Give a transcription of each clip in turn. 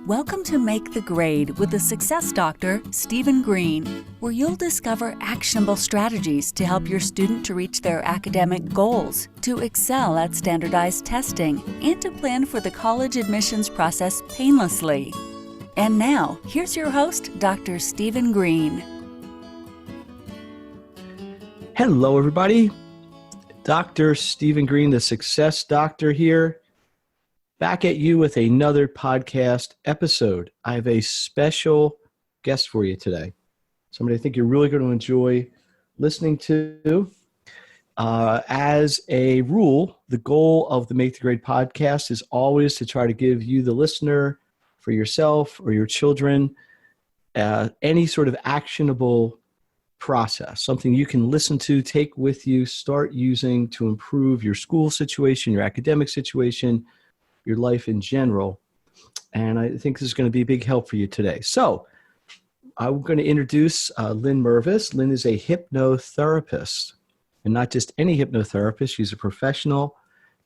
Welcome to Make the Grade with the Success Doctor, Stephen Green, where you'll discover actionable strategies to help your student to reach their academic goals, to excel at standardized testing, and to plan for the college admissions process painlessly. And now, here's your host, Dr. Stephen Green. Hello, everybody. Dr. Stephen Green, the Success Doctor here. Back at you with another podcast episode. I have a special guest for you today. Somebody I think you're really going to enjoy listening to. As a rule, the goal of the Make the Grade podcast is always to try to give you, the listener, for yourself or your children, any sort of actionable process, something you can listen to, take with you, start using to improve your school situation, your academic situation, your life in general. And I think this is going to be a big help for you today. So I'm going to introduce Lynn Merves. Lynn is a hypnotherapist, and not just any hypnotherapist. She's a professional.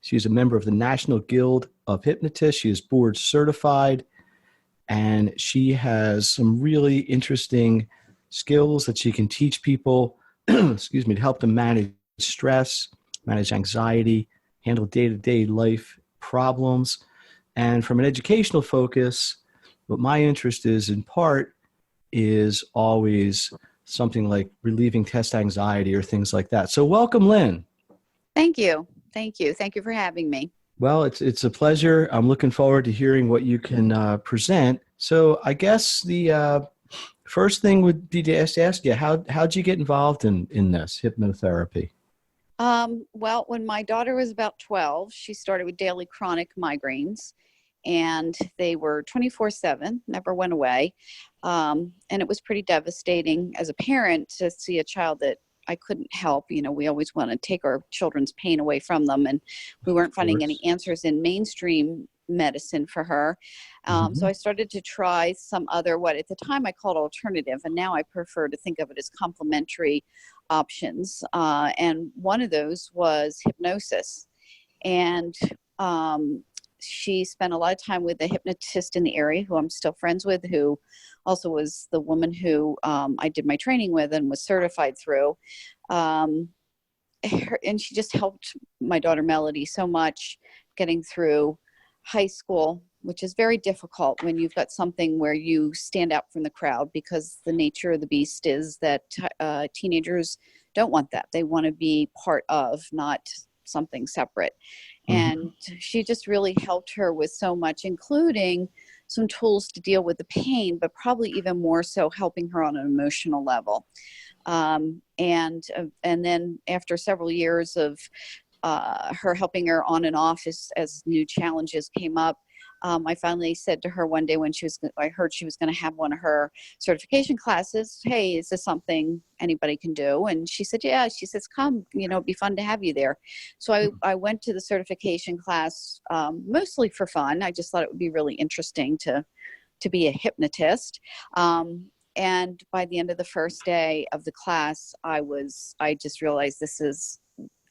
She's a member of the National Guild of Hypnotists. She is board certified, and she has some really interesting skills that she can teach people, excuse me, to help them manage stress, manage anxiety, handle day-to-day life problems. And from an educational focus, what my interest is in part is always something like relieving test anxiety or things like that. So welcome, Lynn. Thank you. Thank you. Thank you for having me. Well, it's a pleasure. I'm looking forward to hearing what you can present. So I guess the first thing would be to ask you, how'd you get involved in this hypnotherapy? Well, when my daughter was about 12, she started with daily chronic migraines, and they were 24/7, never went away. And it was pretty devastating as a parent to see a child that I couldn't help. You know, we always want to take our children's pain away from them, and we weren't finding any answers in mainstream medicine for her. So I started to try some other, what at the time I called alternative, and now I prefer to think of it as complementary options. And one of those was hypnosis. And she spent a lot of time with a hypnotist in the area who I'm still friends with, who also was the woman who I did my training with and was certified through. And she just helped my daughter Melody so much getting through high school, which is very difficult when you've got something where you stand out from the crowd, because the nature of the beast is that teenagers don't want that. They want to be part of, not something separate. And she just really helped her with so much, including some tools to deal with the pain, but probably even more so helping her on an emotional level. And then after several years of her helping her on and off as new challenges came up, I finally said to her one day when I heard she was going to have one of her certification classes, "Hey, is this something anybody can do?" And she said, "Yeah." She says, "Come, it'd be fun to have you there." So I went to the certification class, mostly for fun. I just thought it would be really interesting to be a hypnotist. And by the end of the first day of the class, I just realized this is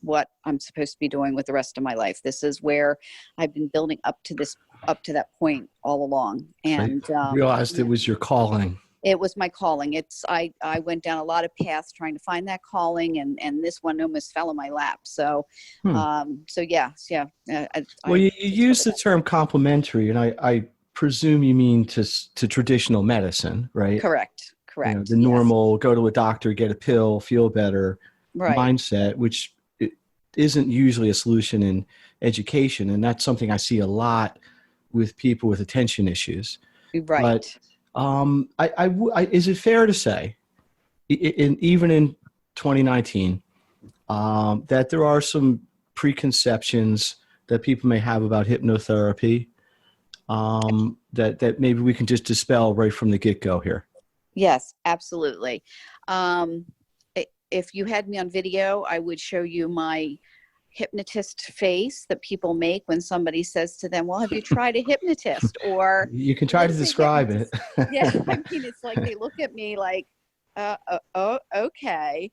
what I'm supposed to be doing with the rest of my life. This is where I've been building up to that point all along. And realized it was your calling. It was my calling. I went down a lot of paths trying to find that calling, and this one almost fell in my lap. So, yeah. Well, you use the term complementary, and I presume you mean to traditional medicine, right? Correct. The normal, go to a doctor, get a pill, feel better mindset, which isn't usually a solution in education. And that's something I see a lot with people with attention issues. Right. But is it fair to say, even in 2019, that there are some preconceptions that people may have about hypnotherapy that maybe we can just dispel right from the get-go here? Yes, absolutely. If you had me on video, I would show you my hypnotist face that people make when somebody says to them, "Well, have you tried a hypnotist?" Or you can try to describe it. Yeah, I mean, it's like they look at me like, okay.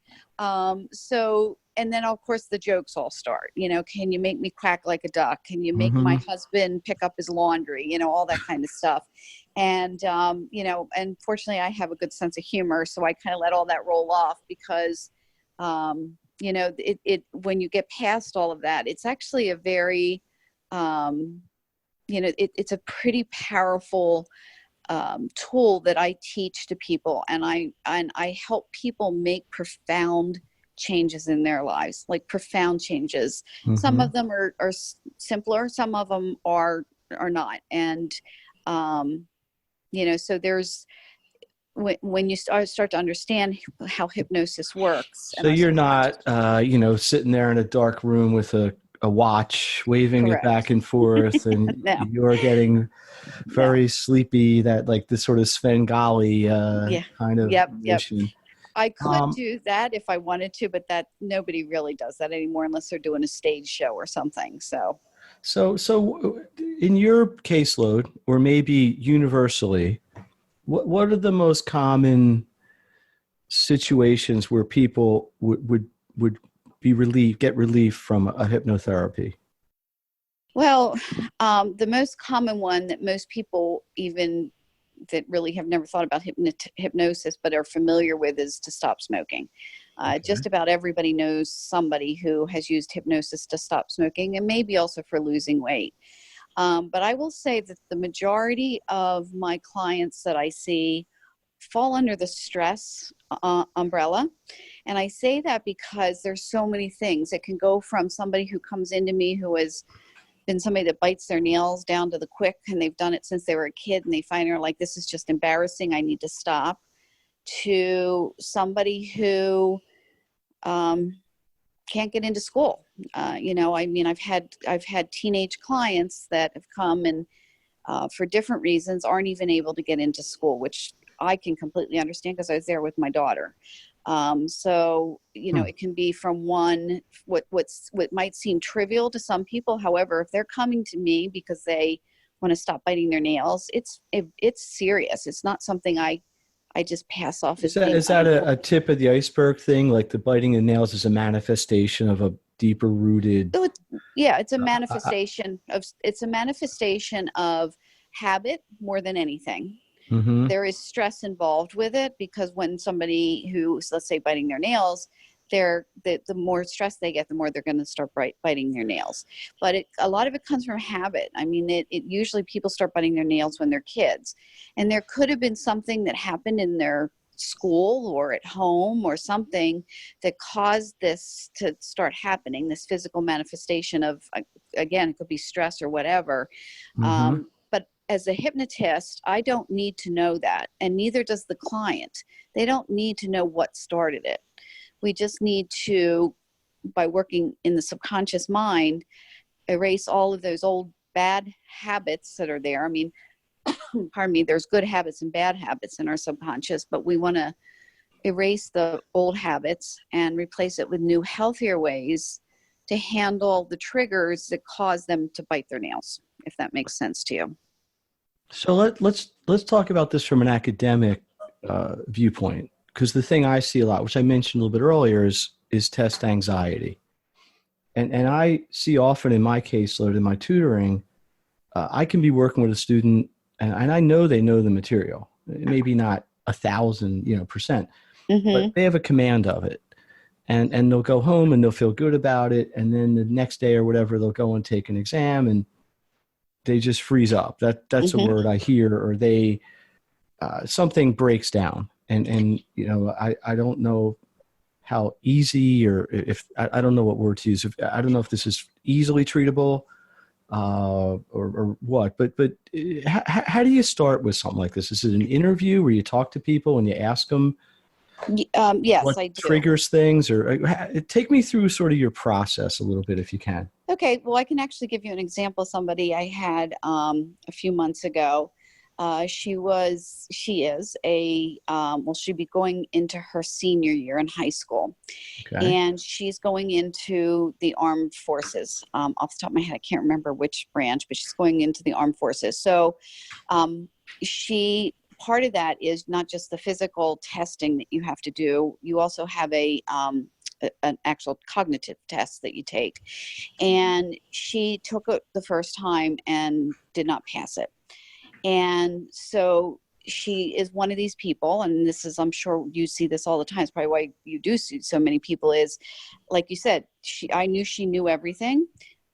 So, and then of course the jokes all start, can you make me quack like a duck? Can you make my husband pick up his laundry? All that kind of stuff. And, and fortunately I have a good sense of humor. So I kind of let all that roll off because, when you get past all of that, it's actually a very, it's a pretty powerful tool that I teach to people, and I help people make profound changes in their lives, like profound changes. Some of them are simpler, some of them are not, and so there's when you start to understand how hypnosis works. So you're not, sitting there in a dark room with a watch, waving it Correct. back and forth, and No. you're getting very sleepy, that like this sort of Svengali kind of mission. I could do that if I wanted to, but that nobody really does that anymore unless they're doing a stage show or something. So in your caseload, or maybe universally, what are the most common situations where people would get relief from a hypnotherapy? Well, the most common one that most people, even that really have never thought about hypnosis but are familiar with, is to stop smoking. Okay. Just about everybody knows somebody who has used hypnosis to stop smoking, and maybe also for losing weight. But I will say that the majority of my clients that I see fall under the stress umbrella. And I say that because there's so many things. It can go from somebody who comes into me who has been somebody that bites their nails down to the quick, and they've done it since they were a kid, and they find her like, this is just embarrassing, I need to stop, to somebody who can't get into school. I've had teenage clients that have come and for different reasons aren't even able to get into school, which I can completely understand because I was there with my daughter. It can be from what might seem trivial to some people. However, if they're coming to me because they want to stop biting their nails, it's serious. It's not something I just pass off. Is that a tip of the iceberg thing? Like the biting the nails is a manifestation of a deeper rooted. It's a manifestation of habit more than anything. Mm-hmm. There is stress involved with it, because when somebody who's, let's say, biting their nails, the more stress they get, the more they're going to start biting their nails. But a lot of it comes from habit. I mean, it usually people start biting their nails when they're kids, and there could have been something that happened in their school or at home or something that caused this to start happening, this physical manifestation of, again, it could be stress or whatever. Mm-hmm. But as a hypnotist, I don't need to know that, and neither does the client. They don't need to know what started it. We just need to, by working in the subconscious mind, erase all of those old bad habits that are there. I mean, pardon me, there's good habits and bad habits in our subconscious, but we want to erase the old habits and replace it with new, healthier ways to handle the triggers that cause them to bite their nails, if that makes sense to you. So let's talk about this from an academic viewpoint, because the thing I see a lot, which I mentioned a little bit earlier, is test anxiety, and I see often in my caseload, in my tutoring, I can be working with a student, and I know they know the material, maybe not 1,000% but they have a command of it, and they'll go home and they'll feel good about it, and then the next day or whatever, they'll go and take an exam and they just freeze up. That's a word I hear, or they something breaks down, and I don't know how easy, or if I don't know what word to use. I don't know if this is easily treatable or what, but how do you start with something like this? Is it an interview where you talk to people and you ask them yes, what I do. triggers things, or take me through sort of your process a little bit if you can? Okay, well, I can actually give you an example of somebody I had a few months ago. She'd be going into her senior year in high school. Okay. And she's going into the armed forces. Off the top of my head, I can't remember which branch, but she's going into the armed forces. So part of that is not just the physical testing that you have to do. You also have an actual cognitive test that you take. And she took it the first time and did not pass it. And so she is one of these people, and this is, I'm sure you see this all the time. It's probably why you do see so many people is, like you said, I knew she knew everything,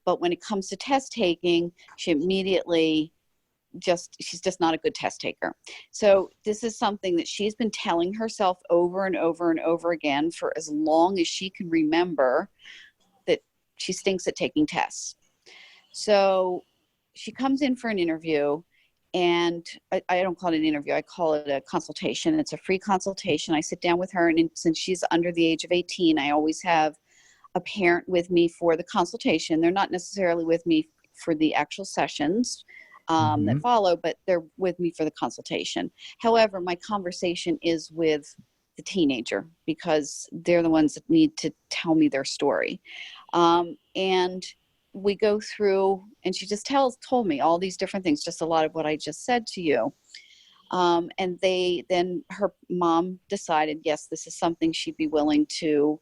but when it comes to test taking, she immediately she's just not a good test taker. So this is something that she's been telling herself over and over and over again for as long as she can remember, that she stinks at taking tests. So she comes in for an interview, and I don't call it an interview. I call it a consultation. It's a free consultation. I sit down with her, and since she's under the age of 18, I always have a parent with me for the consultation. They're not necessarily with me for the actual sessions that follow, but they're with me for the consultation. However, my conversation is with the teenager because they're the ones that need to tell me their story. And we go through, and she just told me all these different things, just a lot of what I just said to you. And then her mom decided, yes, this is something she'd be willing to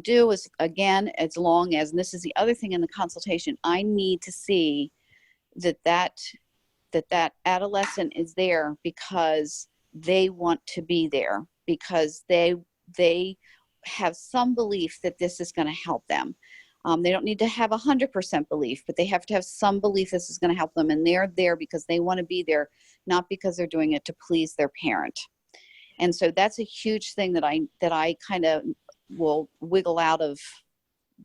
do, as again, as long as, and this is the other thing in the consultation, I need to see that adolescent is there because they want to be there, because they have some belief that this is going to help them. They don't need to have 100% belief, but they have to have some belief this is going to help them. And they're there because they want to be there, not because they're doing it to please their parent. And so that's a huge thing that I kind of will wiggle out of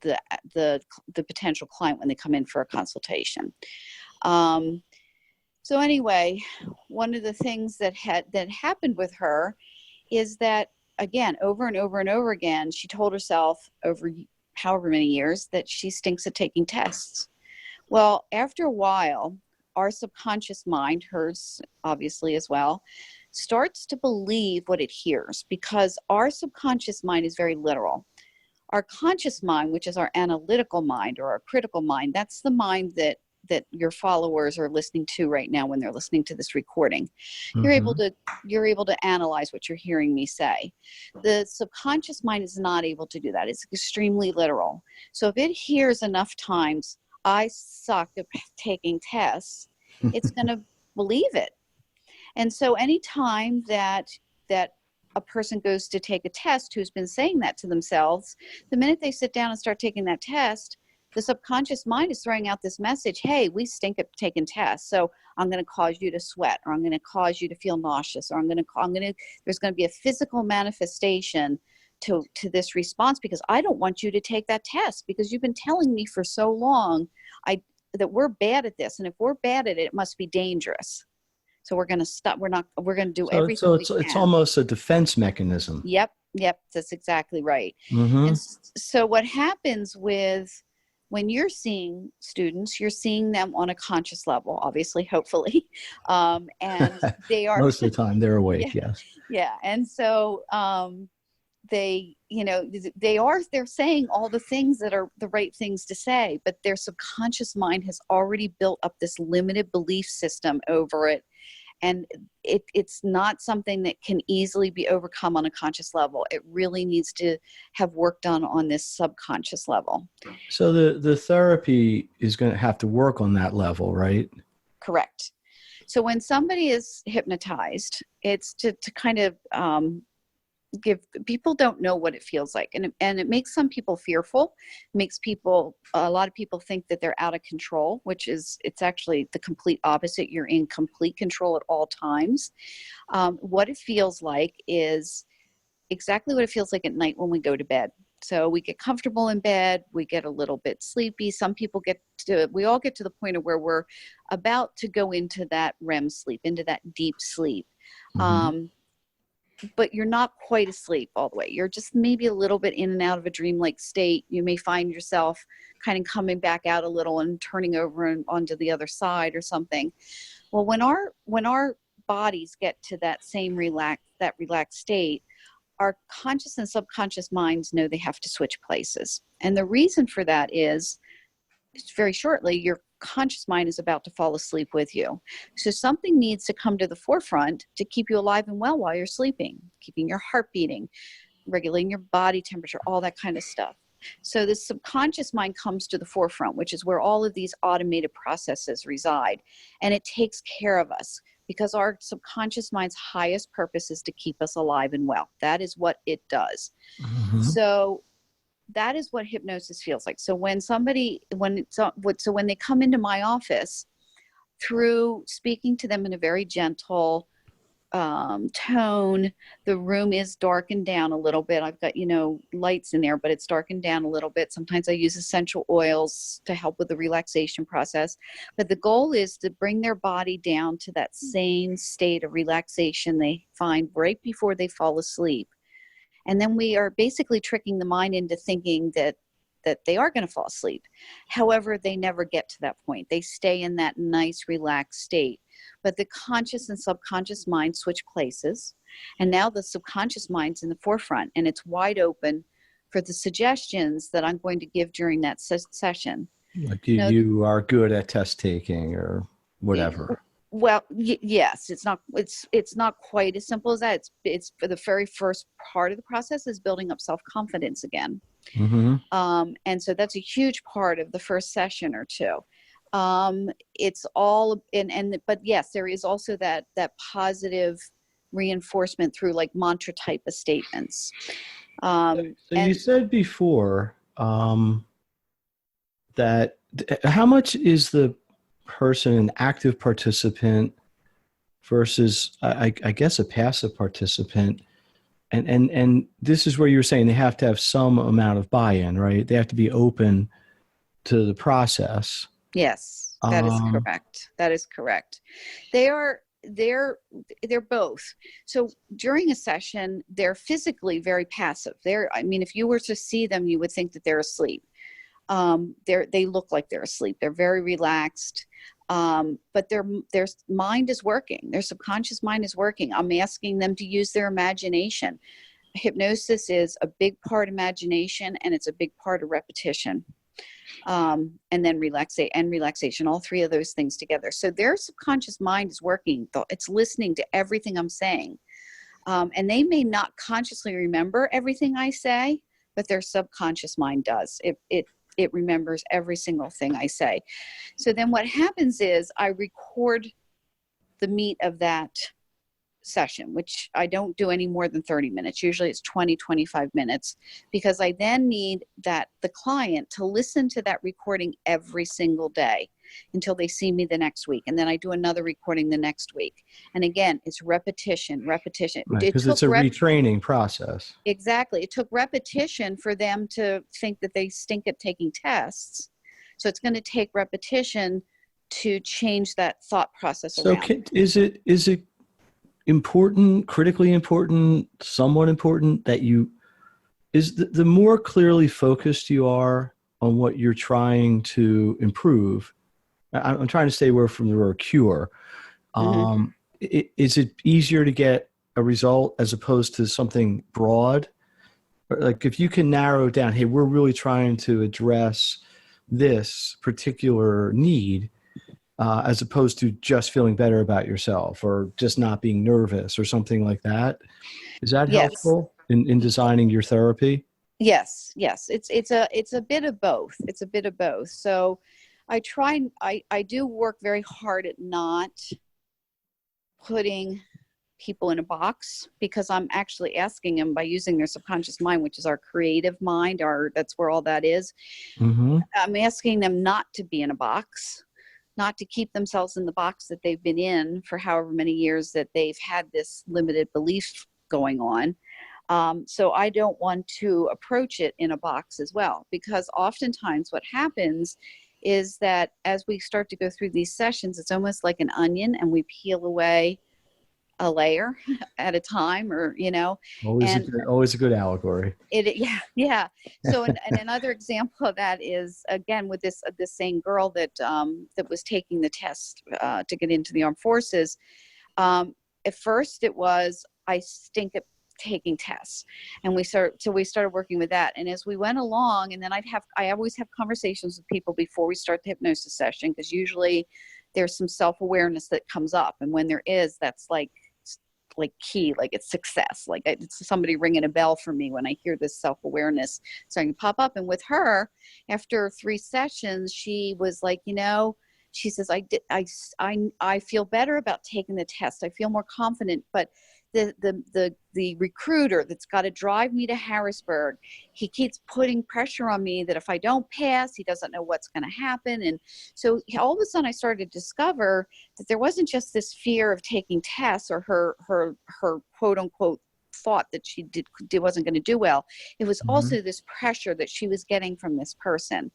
the potential client when they come in for a consultation. So anyway, one of the things that happened with her is that, again, over and over and over again, she told herself over however many years that she stinks at taking tests. Well, after a while, our subconscious mind, hers obviously as well, starts to believe what it hears, because our subconscious mind is very literal. Our conscious mind, which is our analytical mind or our critical mind, that's the mind that your followers are listening to right now when they're listening to this recording. You're able to analyze what you're hearing me say. The subconscious mind is not able to do that. It's extremely literal. So if it hears enough times, I suck at taking tests, it's going to believe it. And so anytime that a person goes to take a test who's been saying that to themselves, the minute they sit down and start taking that test, the subconscious mind is throwing out this message, hey, we stink at taking tests, so I'm going to cause you to sweat, or I'm going to cause you to feel nauseous, or there's going to be a physical manifestation to this response, because I don't want you to take that test, because you've been telling me for so long that we're bad at this, and if we're bad at it, it must be dangerous. So we're going to stop. We're going to do everything. So it's almost a defense mechanism. Yep. That's exactly right. Mm-hmm. And so what happens when you're seeing students, you're seeing them on a conscious level, obviously, hopefully. And they are most of the time they're awake. Yeah, yes. Yeah. And so they're saying all the things that are the right things to say, but their subconscious mind has already built up this limited belief system over it. And it's not something that can easily be overcome on a conscious level. It really needs to have work done on this subconscious level. So the therapy is going to have to work on that level, right? Correct. So when somebody is hypnotized, it's to kind of people don't know what it feels like. And it makes some people fearful, makes a lot of people think that they're out of control, it's actually the complete opposite. You're in complete control at all times. What it feels like is exactly what it feels like at night when we go to bed. So we get comfortable in bed, we get a little bit sleepy. Some people we all get to the point of where we're about to go into that REM sleep, into that deep sleep. Mm-hmm. But you're not quite asleep all the way. You're just maybe a little bit in and out of a dreamlike state. You may find yourself kind of coming back out a little and turning over and onto the other side or something. Well, when our bodies get to that same relaxed state, our conscious and subconscious minds know they have to switch places. And the reason for that is, very shortly, your conscious mind is about to fall asleep with you. So something needs to come to the forefront to keep you alive and well while you're sleeping, keeping your heart beating, regulating your body temperature, all that kind of stuff. So the subconscious mind comes to the forefront, which is where all of these automated processes reside. And it takes care of us because our subconscious mind's highest purpose is to keep us alive and well. That is what it does. Mm-hmm. So that is what hypnosis feels like. So when when they come into my office, through speaking to them in a very gentle tone, the room is darkened down a little bit. I've got, lights in there, but it's darkened down a little bit. Sometimes I use essential oils to help with the relaxation process. But the goal is to bring their body down to that same state of relaxation they find right before they fall asleep. And then we are basically tricking the mind into thinking that they are going to fall asleep. However, they never get to that point. They stay in that nice, relaxed state. But the conscious and subconscious mind switch places. And now the subconscious mind's in the forefront, and it's wide open for the suggestions that I'm going to give during that session. Like you are good at test taking or whatever. Well, yes, it's not quite as simple as that. It's for the very first part of the process is building up self-confidence again. Mm-hmm. And so that's a huge part of the first session or two. It's all but yes, there is also that positive reinforcement through like mantra type of statements. So you said before that how much is the person an active participant versus I guess a passive participant, and this is where you were saying they have to have some amount of buy-in, right? They have to be open to the process. Yes, that is correct. That is correct. They're both. So during a session, they're physically very passive. If you were to see them, you would think that they're asleep. They look like they're asleep. They're very relaxed. But their mind is working. Their subconscious mind is working. I'm asking them to use their imagination. Hypnosis is a big part imagination, and it's a big part of repetition. And then relaxation, all three of those things together. So their subconscious mind is working. It's listening to everything I'm saying. And they may not consciously remember everything I say, but their subconscious mind does. It remembers every single thing I say. So then what happens is I record the meat of that session, which I don't do any more than 30 minutes. Usually it's 20, 25 minutes, because I then need the client to listen to that recording every single day until they see me the next week. And then I do another recording the next week. And again, it's repetition. Because it's a retraining process. Exactly. It took repetition for them to think that they stink at taking tests. So it's going to take repetition to change that thought process around. So is it important, critically important, somewhat important that the more clearly focused you are on what you're trying to improve? I'm trying to stay away from the word cure. Mm-hmm. Is it easier to get a result as opposed to something broad? Like if you can narrow it down, hey, we're really trying to address this particular need, as opposed to just feeling better about yourself or just not being nervous or something like that. Is that helpful in designing your therapy? Yes. It's a bit of both. It's a bit of both. So I do work very hard at not putting people in a box, because I'm actually asking them, by using their subconscious mind, which is our creative mind, that's where all that is. Mm-hmm. I'm asking them not to be in a box, not to keep themselves in the box that they've been in for however many years that they've had this limited belief going on. So I don't want to approach it in a box as well, because oftentimes what happens is that as we start to go through these sessions, it's almost like an onion, and we peel away a layer at a time, or, always a good allegory. Yeah. So and another example of that is, again, with this same girl that was taking the test to get into the armed forces. At first it was, I stink at taking tests, and we started working with that. And as we went along, and then I always have conversations with people before we start the hypnosis session, because usually there's some self-awareness that comes up, and when there is, that's like like key, like it's success, like it's somebody ringing a bell for me when I hear this self-awareness starting to pop up. And with her, after 3 sessions, she was like, she says, I feel better about taking the test. I feel more confident, but the recruiter that's got to drive me to Harrisburg, he keeps putting pressure on me that if I don't pass, he doesn't know what's going to happen. And so all of a sudden I started to discover that there wasn't just this fear of taking tests or her quote unquote thought that she wasn't going to do well. It was also this pressure that she was getting from this person.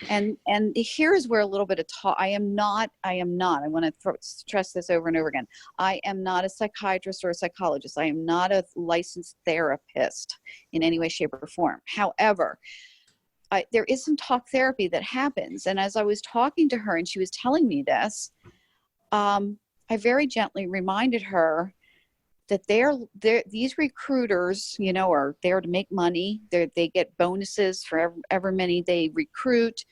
And here's where a little bit of I want to stress this over and over again. I am not a psychiatrist or a psychologist. I am not a licensed therapist in any way, shape, or form. However, there is some talk therapy that happens. And as I was talking to her and she was telling me this, I very gently reminded her that these recruiters, are there to make money. They get bonuses for ever many they recruit.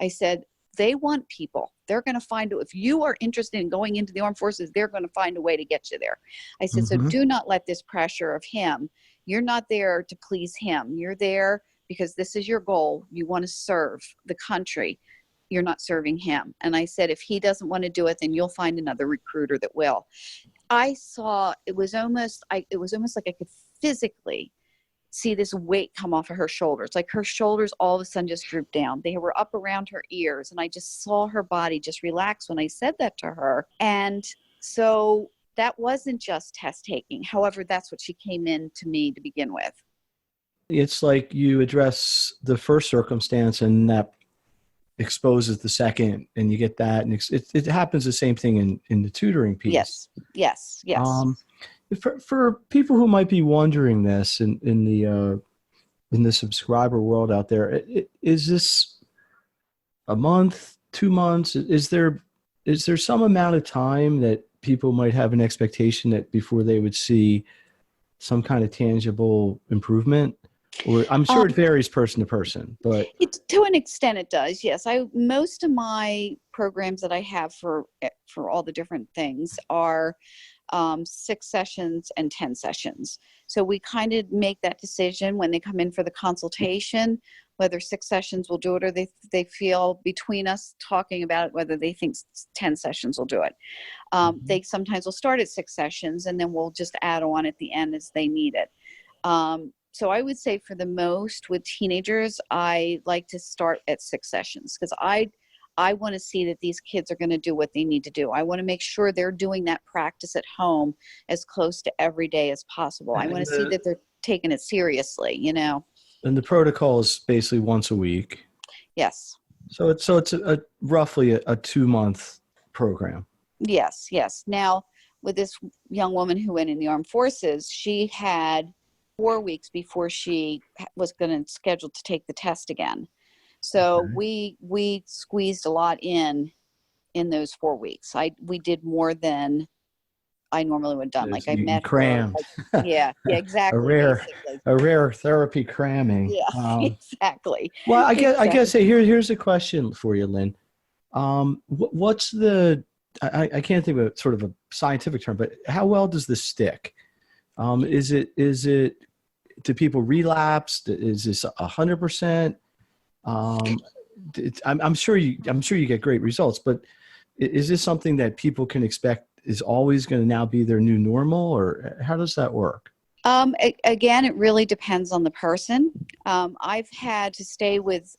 I said, they want people. They're going to find, if you are interested in going into the armed forces, they're going to find a way to get you there. I said, so do not let this pressure of him. You're not there to please him. You're there because this is your goal. You want to serve the country. You're not serving him. And I said, if he doesn't want to do it, then you'll find another recruiter that will. I saw, it was almost like I could physically see this weight come off of her shoulders. Like her shoulders all of a sudden just drooped down. They were up around her ears. And I just saw her body just relax when I said that to her. And so that wasn't just test taking. However, that's what she came in to me to begin with. It's like you address the first circumstance and that exposes the second, and you get that. And it happens the same thing in the tutoring piece. Yes. For people who might be wondering this in the subscriber world out there, is this a month, 2 months? Is there some amount of time that people might have an expectation that before they would see some kind of tangible improvement? Or I'm sure it varies person to person, but to an extent it does. Yes. Most of my programs that I have for all the different things are 6 sessions and 10 sessions. So we kind of make that decision when they come in for the consultation, whether 6 sessions will do it, or they feel between us talking about it, whether they think 10 sessions will do it. They sometimes will start at 6 sessions and then we'll just add on at the end as they need it. So I would say for the most with teenagers, I like to start at 6 sessions because I want to see that these kids are going to do what they need to do. I want to make sure they're doing that practice at home as close to every day as possible. I want to see that they're taking it seriously, And the protocol is basically once a week. Yes. So it's roughly a 2-month program. Yes. Now, with this young woman who went in the armed forces, she had 4 weeks before she was going to schedule to take the test again. So we squeezed a lot in those 4 weeks. We did more than I normally would have done. Like I met crammed. her. Yeah, exactly. A rare therapy cramming. Yeah, exactly. Well, I guess here's a question for you, Lynn. What's the I can't think of sort of a scientific term, but how well does this stick? Is it do people relapse? Is this 100%? I'm sure you get great results, but is this something that people can expect is always going to now be their new normal, or how does that work? Again, it really depends on the person. I've had to stay with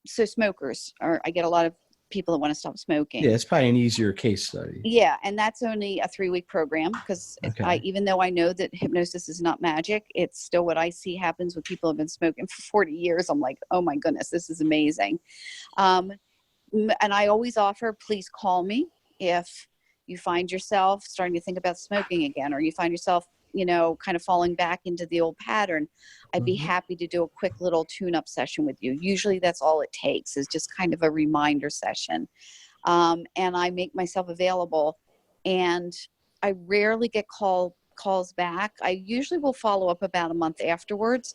smokers, or I get a lot of people that want to stop smoking. Yeah, it's probably an easier case study. Yeah, and that's only a 3-week program because even though I know that hypnosis is not magic, it's still what I see happens with people who have been smoking for 40 years. I'm like, oh my goodness, this is amazing. And I always offer, please call me if you find yourself starting to think about smoking again, or you find yourself kind of falling back into the old pattern. I'd be happy to do a quick little tune-up session with you. Usually that's all it takes, is just kind of a reminder session. And I make myself available, and I rarely get calls back. I usually will follow up about a month afterwards.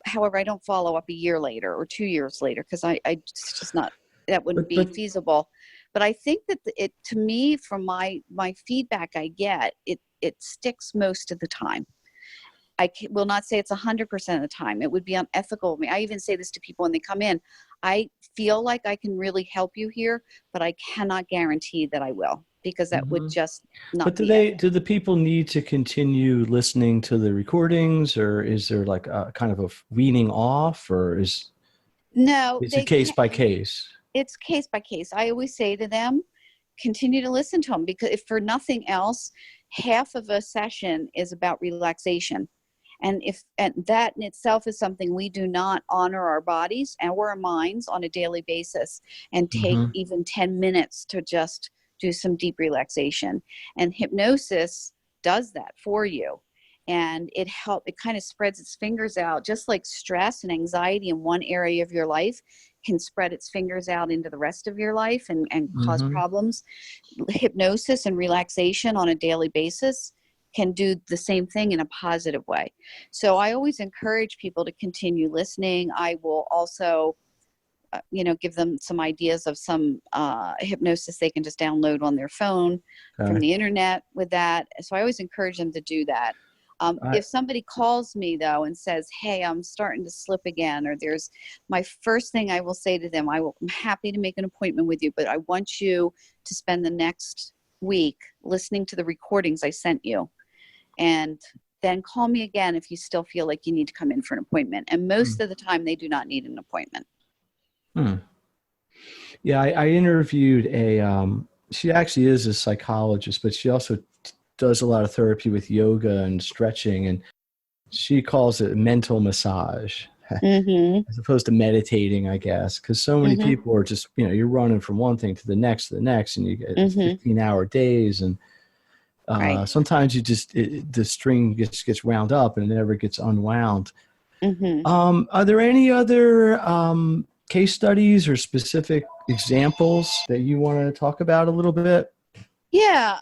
However, I don't follow up a year later or 2 years later because it's just not, that wouldn't be feasible. But I think that to me, from my feedback I get, it sticks most of the time. I will not say it's 100% of the time. It would be unethical of me. I even say this to people when they come in. I feel like I can really help you here, but I cannot guarantee that I will, because that would just not But be do the people need to continue listening to the recordings, or is there like a kind of a weaning off, or is it case by case? It's case by case. I always say to them, continue to listen to them, because if for nothing else, half of a session is about relaxation. And that in itself is something we do not honor our bodies and our minds on a daily basis, and take even 10 minutes to just do some deep relaxation. And hypnosis does that for you. And it kind of spreads its fingers out, just like stress and anxiety in one area of your life can spread its fingers out into the rest of your life and cause problems. Hypnosis and relaxation on a daily basis can do the same thing in a positive way. So I always encourage people to continue listening. I will also, give them some ideas of some hypnosis they can just download on their phone from the internet with that. So I always encourage them to do that. If somebody calls me though and says, hey, I'm starting to slip again, or my first thing I will say to them, I'm happy to make an appointment with you, but I want you to spend the next week listening to the recordings I sent you. And then call me again if you still feel like you need to come in for an appointment. And most of the time they do not need an appointment. Yeah, I interviewed she actually is a psychologist, but she also does a lot of therapy with yoga and stretching, and she calls it mental massage as opposed to meditating, I guess, because so many people are just, you're running from one thing to the next, and you get 15-hour days, and sometimes the string gets wound up and it never gets unwound. Are there any other case studies or specific examples that you want to talk about a little bit? Yeah,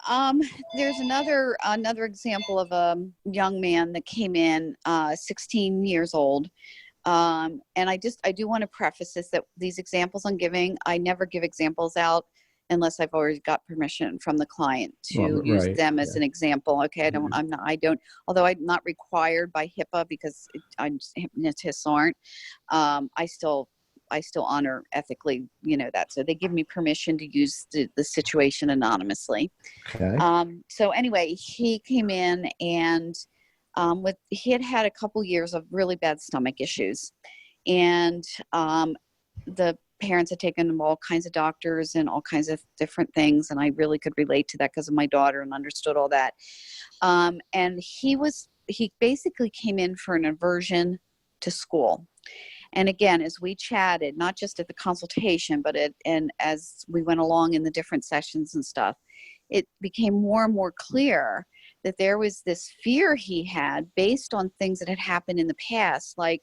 there's another example of a young man that came in, 16 years old. And I do want to preface this, that these examples I'm giving, I never give examples out unless I've already got permission from the client to use them as an example. Okay. Although I'm not required by HIPAA, because hypnotists aren't, I still honor ethically, that. So they give me permission to use the situation anonymously. Okay. So anyway, he came in and he had a couple years of really bad stomach issues, and the parents had taken him to all kinds of doctors and all kinds of different things, and I really could relate to that because of my daughter and understood all that. And he basically came in for an aversion to school. And again, as we chatted, not just at the consultation, but as we went along in the different sessions and stuff, it became more and more clear that there was this fear he had based on things that had happened in the past. Like,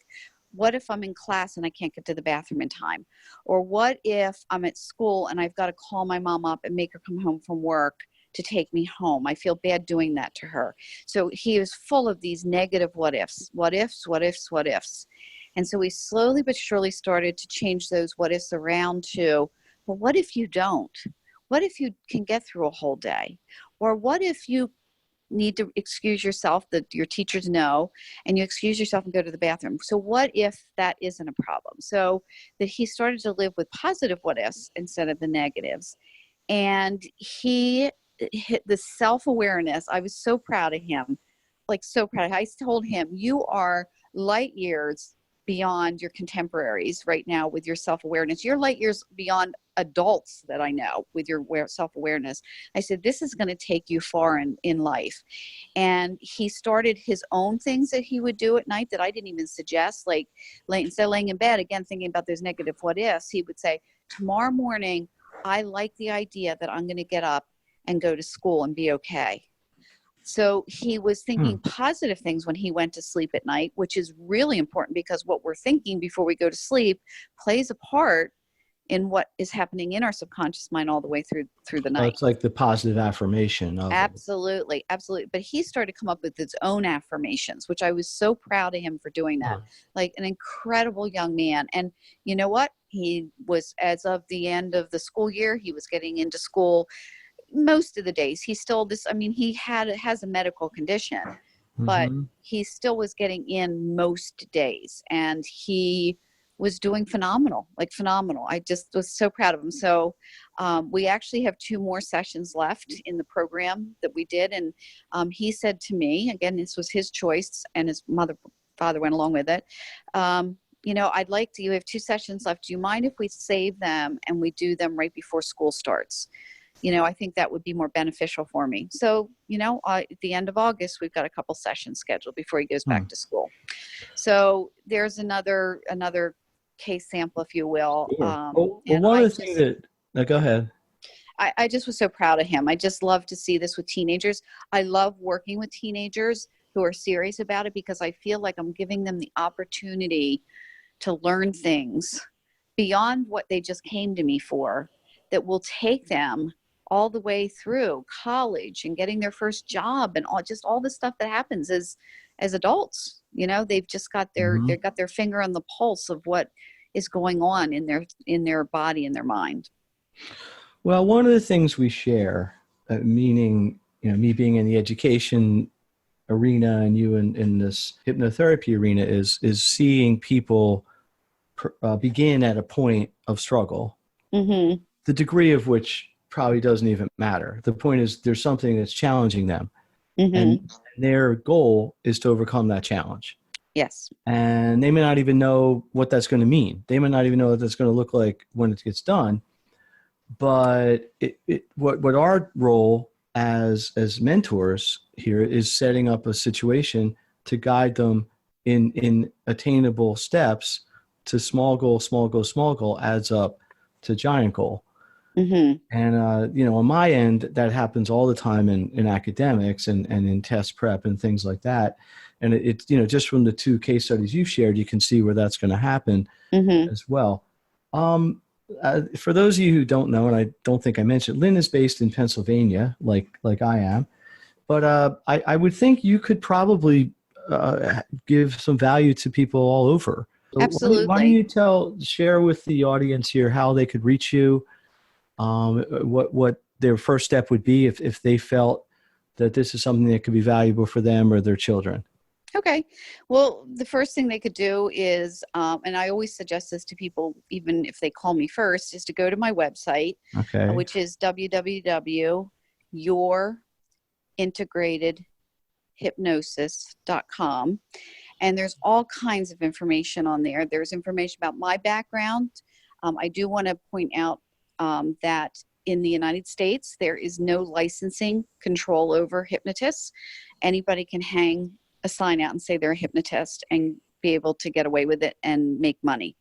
what if I'm in class and I can't get to the bathroom in time? Or what if I'm at school and I've got to call my mom up and make her come home from work to take me home? I feel bad doing that to her. So he was full of these negative what ifs. And so we slowly but surely started to change those what ifs around to, well, what if you don't? What if you can get through a whole day? Or what if you need to excuse yourself, that your teachers know, and you excuse yourself and go to the bathroom? So what if that isn't a problem? So that he started to live with positive what ifs instead of the negatives. And he hit the self-awareness. I was so proud of him, like so proud. I told him, you are light years beyond your contemporaries right now with your self-awareness. You're light years beyond adults that I know with your self-awareness. I said, this is going to take you far in life. And he started his own things that he would do at night that I didn't even suggest. Like, instead of laying in bed, again, thinking about those negative what ifs, he would say, tomorrow morning, I like the idea that I'm going to get up and go to school and be okay. So he was thinking positive things when he went to sleep at night, which is really important, because what we're thinking before we go to sleep plays a part in what is happening in our subconscious mind all the way through the night. It's like the positive affirmation of Absolutely. But he started to come up with his own affirmations, which I was so proud of him for doing that. Like, an incredible young man. And you know what? He was, as of the end of the school year, he was getting into school most of the days. He's still this, I mean, has a medical condition, but he still was getting in most days, and he was doing phenomenal, like phenomenal. I just was so proud of him. So we actually have 2 more sessions left in the program that we did. And he said to me, again, this was his choice, and his father went along with it. You have 2 sessions left. Do you mind if we save them and we do them right before school starts? I think that would be more beneficial for me. So, at the end of August, we've got a couple sessions scheduled before he goes back to school. So there's another case sample, if you will. Sure. One of the things that, go ahead. I just was so proud of him. I just love to see this with teenagers. I love working with teenagers who are serious about it, because I feel like I'm giving them the opportunity to learn things beyond what they just came to me for, that will take them all the way through college and getting their first job and all the stuff that happens as adults. They've just got they've got their finger on the pulse of what is going on in their body and their mind. Well, one of the things we share, meaning, me being in the education arena and you in this hypnotherapy arena, is seeing people begin at a point of struggle, the degree of which probably doesn't even matter. The point is there's something that's challenging them, and their goal is to overcome that challenge. Yes. And they may not even know what that's going to mean. They may not even know what that's going to look like when it gets done. But what our role as mentors here is setting up a situation to guide them in attainable steps to small goal adds up to giant goal. And, on my end, that happens all the time in academics and in test prep and things like that. And it's, just from the 2 case studies you shared, you can see where that's going to happen as well. For those of you who don't know, and I don't think I mentioned, Lynn is based in Pennsylvania, like I am. But I would think you could probably give some value to people all over. So Absolutely. Why don't you share with the audience here how they could reach you, what their first step would be if they felt that this is something that could be valuable for them or their children. Okay. Well, the first thing they could do is, and I always suggest this to people, even if they call me first, is to go to my website, which is www.yourintegratedhypnosis.com. And there's all kinds of information on there. There's information about my background. I do want to point out that in the United States, there is no licensing control over hypnotists. Anybody can hang a sign out and say they're a hypnotist and be able to get away with it and make money.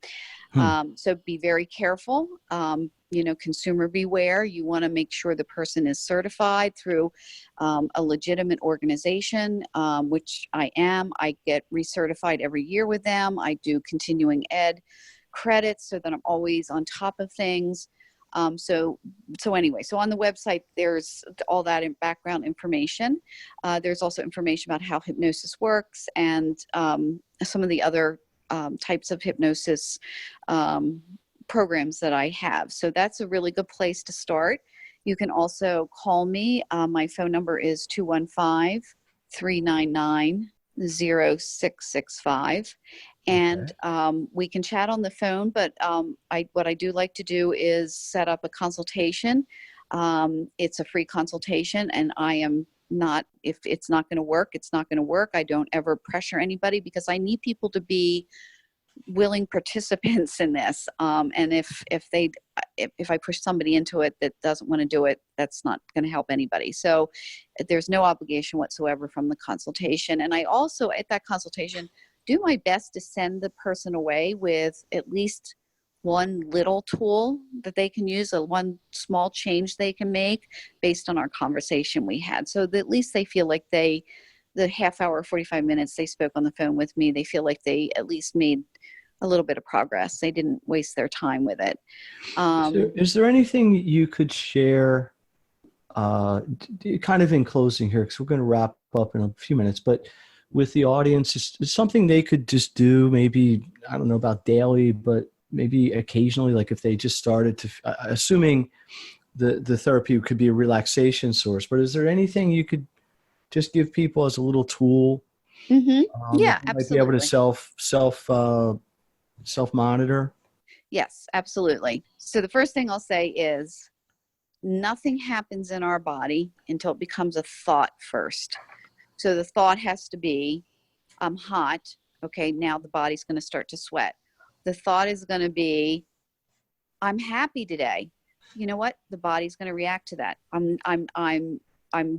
So be very careful. Consumer beware. You want to make sure the person is certified through a legitimate organization, which I am. I get recertified every year with them. I do continuing ed credits so that I'm always on top of things. So anyway, so on the website, there's all that background information. There's also information about how hypnosis works and some of the other types of hypnosis programs that I have. So that's a really good place to start. You can also call me. My phone number is 215-399-0665. And we can chat on the phone, but what I do like to do is set up a consultation. It's a free consultation, and I am not, if it's not going to work, it's not going to work. I don't ever pressure anybody, because I need people to be willing participants in this. And if I push somebody into it that doesn't want to do it, that's not going to help anybody. So there's no obligation whatsoever from the consultation. And I also, at that consultation, do my best to send the person away with at least one little tool that they can use, one small change they can make based on our conversation we had. So that at least they feel like the half hour, 45 minutes they spoke on the phone with me, they feel like they at least made a little bit of progress. They didn't waste their time with it. Is there anything you could share kind of in closing here, because we're going to wrap up in a few minutes, but with the audience, is something they could just do, maybe, I don't know about daily, but maybe occasionally, like if they just started to, assuming the therapy could be a relaxation source, but is there anything you could just give people as a little tool that Yeah, they might be able to absolutely. self monitor? Yes, absolutely. So the first thing I'll say is nothing happens in our body until it becomes a thought first. So the thought has to be, I'm hot. Okay, now the body's going to start to sweat. The thought is going to be, I'm happy today. You know what? The body's going to react to that. I'm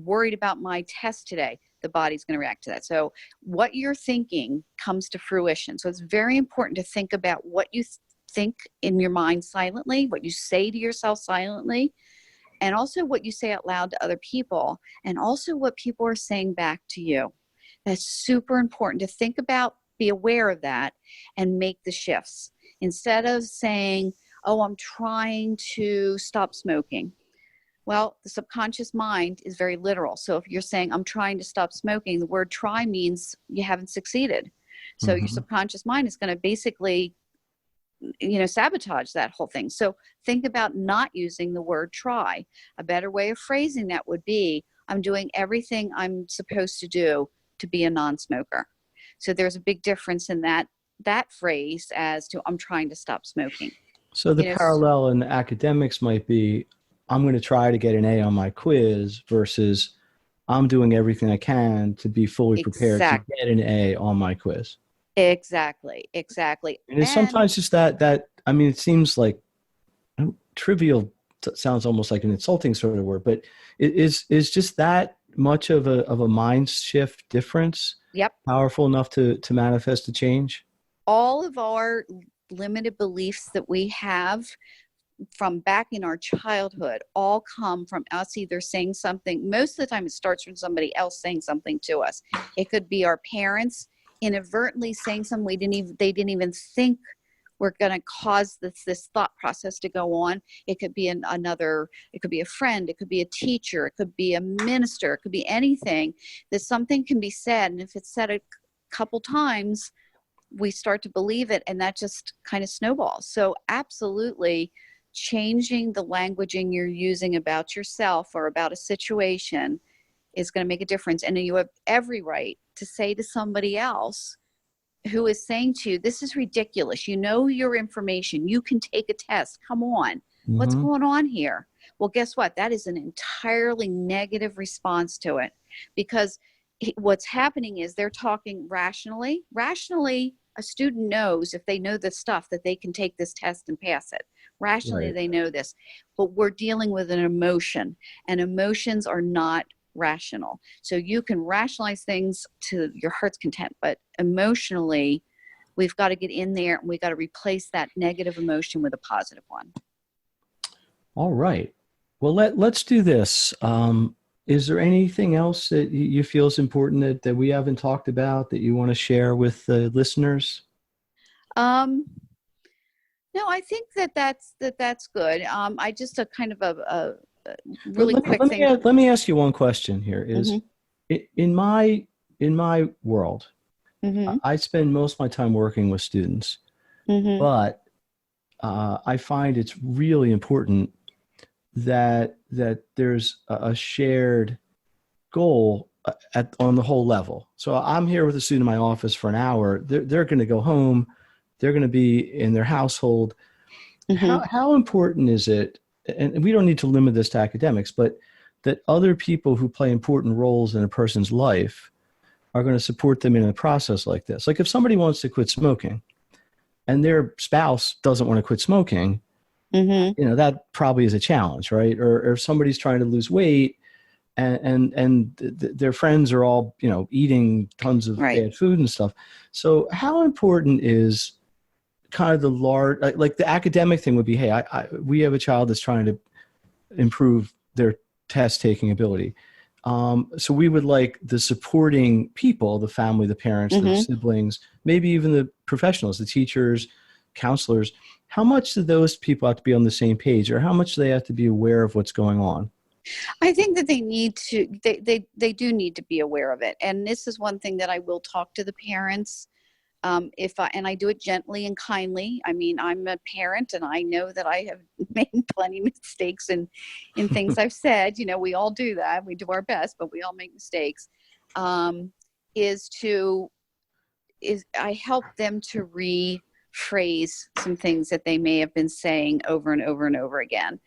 worried about my test today. The body's going to react to that. So what you're thinking comes to fruition. So it's very important to think about what you think in your mind silently, what you say to yourself silently, and also what you say out loud to other people, and also what people are saying back to you. That's super important to think about, be aware of that, and make the shifts. Instead of saying, oh, I'm trying to stop smoking. Well, the subconscious mind is very literal. So if you're saying, I'm trying to stop smoking, the word try means you haven't succeeded. So your subconscious mind is going to basically, sabotage that whole thing. So think about not using the word try. A better way of phrasing that would be, I'm doing everything I'm supposed to do to be a non-smoker. So there's a big difference in that phrase as to I'm trying to stop smoking. So the parallel in academics might be, I'm going to try to get an A on my quiz versus I'm doing everything I can to be fully prepared to get an A on my quiz. Exactly. And it's sometimes just that, I mean, it seems like trivial, sounds almost like an insulting sort of word, but it is just that much of a mind shift difference. Yep. Powerful enough to manifest a change. All of our limited beliefs that we have from back in our childhood all come from us either saying something. Most of the time it starts from somebody else saying something to us. It could be our parents inadvertently saying something they didn't even think were going to cause this thought process to go on. It could be it could be a friend, it could be a teacher, it could be a minister, it could be anything, that something can be said, and if it's said a couple times, we start to believe it, and that just kind of snowballs. So absolutely changing the languaging you're using about yourself or about a situation is going to make a difference. And you have every right to say to somebody else who is saying to you, this is ridiculous. You know your information. You can take a test. Come on. What's going on here? Well, guess what? That is an entirely negative response to it, because what's happening is they're talking rationally. Rationally, a student knows, if they know the stuff, that they can take this test and pass it. Rationally, They know this. But we're dealing with an emotion, and emotions are not rational. So you can rationalize things to your heart's content, but emotionally, we've got to get in there and we've got to replace that negative emotion with a positive one. All right. Well, let's do this. Is there anything else that you feel is important that we haven't talked about that you want to share with the listeners? No, I think that's good. I just a kind of a really quick thing. Let me ask you one question here. Is in my world, I spend most of my time working with students, but I find it's really important that there's a shared goal on the whole level. So I'm here with a student in my office for an hour. They're going to go home. They're going to be in their household. How important is it, and we don't need to limit this to academics, but that other people who play important roles in a person's life are going to support them in a process like this? Like if somebody wants to quit smoking and their spouse doesn't want to quit smoking, that probably is a challenge, right? Or if somebody's trying to lose weight and their friends are all, eating tons of bad food and stuff. So how important is kind of the large, like the academic thing would be, hey, we have a child that's trying to improve their test taking ability. So we would like the supporting people, the family, the parents, the siblings, maybe even the professionals, the teachers, counselors. How much do those people have to be on the same page, or how much do they have to be aware of what's going on? I think that they need to, they do need to be aware of it. And this is one thing that I will talk to the parents And I do it gently and kindly. I mean, I'm a parent and I know that I have made plenty of mistakes in things I've said. We all do that. We do our best, but we all make mistakes. I help them to rephrase some things that they may have been saying over and over and over again.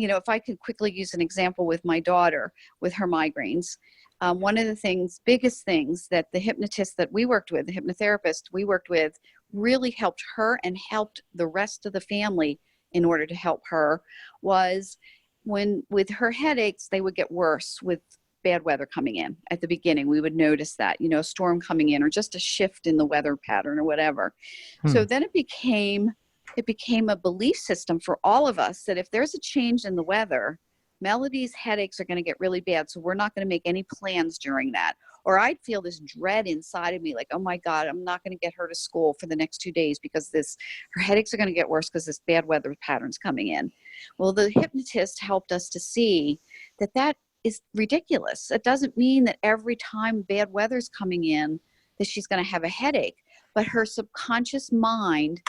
If I could quickly use an example with my daughter with her migraines, one of the biggest things that the hypnotist that we worked with, the hypnotherapist we worked with, really helped her and helped the rest of the family in order to help her, was with her headaches, they would get worse with bad weather coming in. At the beginning, we would notice that, a storm coming in or just a shift in the weather pattern or whatever. So then it became a belief system for all of us that if there's a change in the weather, Melody's headaches are going to get really bad, so we're not going to make any plans during that. Or I'd feel this dread inside of me, like, oh my God, I'm not going to get her to school for the next 2 days because her headaches are going to get worse because this bad weather pattern's coming in. Well, the hypnotist helped us to see that is ridiculous. It doesn't mean that every time bad weather's coming in that she's going to have a headache, but her subconscious mind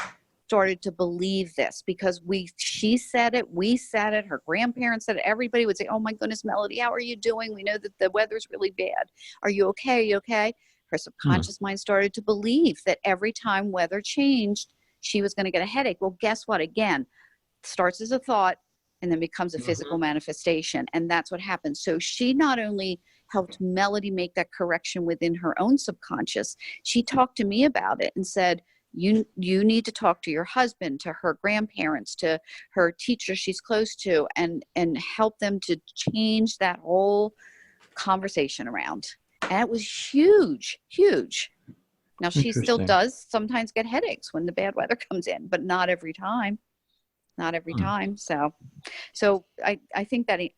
started to believe this because she said it, we said it, her grandparents said it, everybody would say, oh my goodness, Melody, how are you doing? We know that the weather's really bad. Are you okay? Are you okay? Her subconscious mind started to believe that every time weather changed, she was going to get a headache. Well, guess what? Again, starts as a thought and then becomes a physical manifestation. And that's what happened. So she not only helped Melody make that correction within her own subconscious, she talked to me about it and said, you need to talk to your husband, to her grandparents, to her teacher she's close to, and help them to change that whole conversation around. And it was huge, huge. Now she still does sometimes get headaches when the bad weather comes in, but not every time. Not every time. So I think that it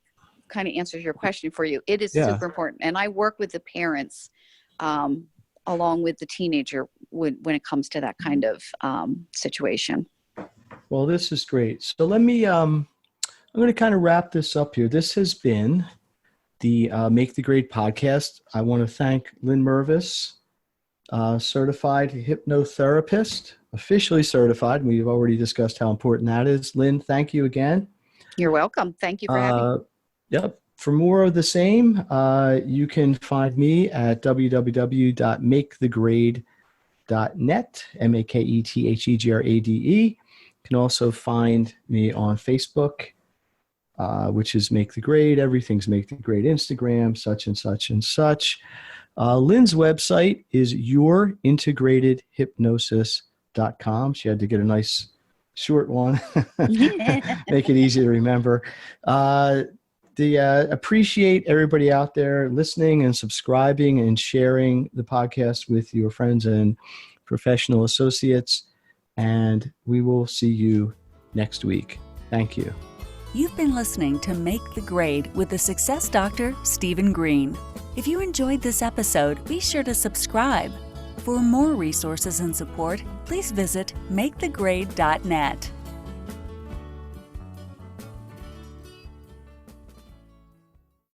kind of answers your question for you. It is super important. And I work with the parents along with the teenager when it comes to that kind of situation. Well, this is great. So let me, I'm going to kind of wrap this up here. This has been the Make the Grade podcast. I want to thank Lynn Merves, certified hypnotherapist, officially certified. We've already discussed how important that is. Lynn, thank you again. You're welcome. Thank you for having me. Yep. For more of the same, you can find me at www.makethegrade.net, MAKETHEGRADE. You can also find me on Facebook, which is Make the Grade. Everything's Make the Grade. Instagram, such and such and such. Lynn's website is yourintegratedhypnosis.com. She had to get a nice short one. Make it easy to remember. Appreciate everybody out there listening and subscribing and sharing the podcast with your friends and professional associates. And we will see you next week. Thank you. You've been listening to Make the Grade with the Success Doctor, Stephen Green. If you enjoyed this episode, be sure to subscribe. For more resources and support, please visit makethegrade.net.